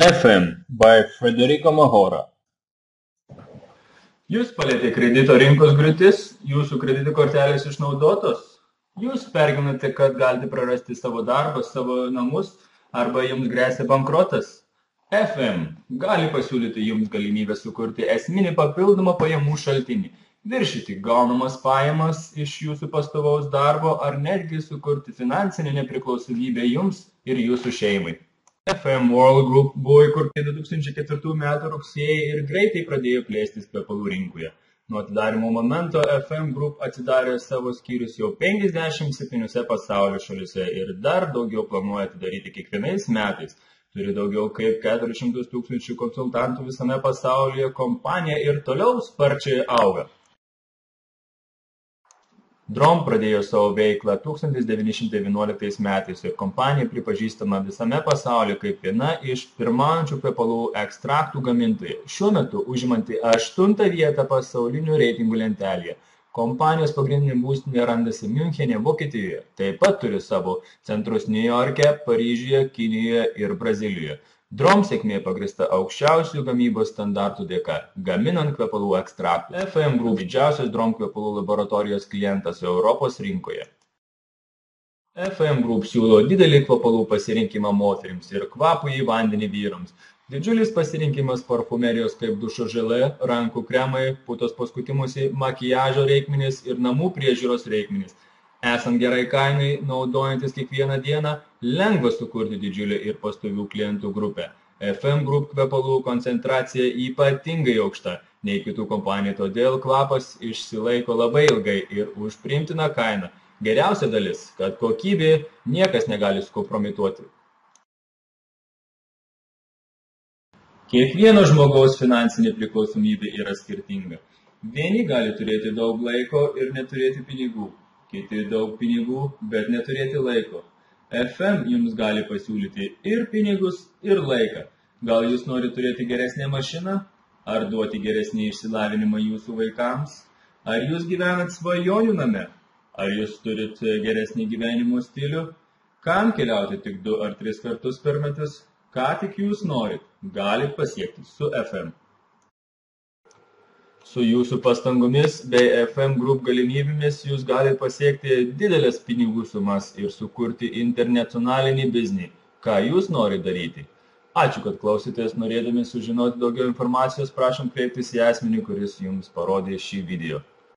FM by Federico Mahora. Jūs palėtė kredito rinkos griūtis, jūsų kredito kortelės išnaudotos. Jūs pergyvenate, kad galite prarasti savo darbą, savo namus arba jums gresia bankrotas. FM gali pasiūlyti jums galimybę sukurti esminį papildomą pajamų šaltinį, viršyti gaunamas pajamas iš jūsų pastovaus darbo ar netgi sukurti finansinę nepriklausomybę jums ir jūsų šeimai. FM World Group buvo įkurti 2004 m. rugsėjį ir greitai pradėjo plėstis kvepalų rinkoje. Nuo atidarymo momento FM Group atsidarė savo skyrius jau 57 pasaulio šalyse ir dar daugiau planuoja atidaryti kiekvienais metais. Turi daugiau kaip 400 000 konsultantų visame pasaulyje, kompanija ir toliau sparčiai auga. Drom pradėjo savo veiklą 1911 metais ir kompanija pripažįstama visame pasaulyje kaip viena iš pirmaujančių kvepalų ekstraktų gamintojų. Šiuo metu užimanti 8. vietą pasaulinių reitingų lentelėje. Kompanijos pagrindinė būstinė randasi Miunchene, Vokietijoje. Taip pat turi savo centrus Niujorke, Paryžiuje, Kinijoje ir Brazilijoje. Drom sėkmė pagrįsta aukščiausių gamybos standartų dėka, gaminant kvepalų ekstraktų. FM Group didžiausias Drom kvepalų laboratorijos klientas Europos rinkoje. FM Group siūlo didelį kvepalų pasirinkimą moterims ir kvapų į vandenį vyrams. Didžiulis pasirinkimas parfumerijos kaip dušo želė, rankų kremai, putos paskutimusi, makiažo reikmenys ir namų priežiūros reikmenys. Esant gerai kainai, naudojantis kiekvieną dieną, lengva sukurti didžiulį ir pastovių klientų grupę. FM Group kvepalų koncentracija ypatingai aukšta nei kitų kompanijų, todėl kvapas išsilaiko labai ilgai ir už priimtiną kainą. Geriausia dalis, kad kokybė niekas negali sukompromituoti. Kiekvieno žmogaus finansinė priklausomybė yra skirtinga. Vieni gali turėti daug laiko ir neturėti pinigų. Kiti daug pinigų, bet neturėti laiko. FM jums gali pasiūlyti ir pinigus, ir laiką. Gal jūs norite turėti geresnę mašiną? Ar duoti geresnį išsilavinimą jūsų vaikams? Ar jūs gyvenat svajonių name? Ar jūs turite geresnį gyvenimo stilių? Kam keliauti tik 2 ar 3 kartus per metus? Ką tik jūs norit, galit pasiekti su FM. Su jūsų pastangomis bei FM Group galimybėmis jūs galite pasiekti didelės pinigų sumas ir sukurti internacionalinį biznį. Ką jūs norite daryti? Ačiū, kad klausėtės. Norėdami sužinoti daugiau informacijos, prašom kreiptis į asmenį, kuris jums parodė šį video.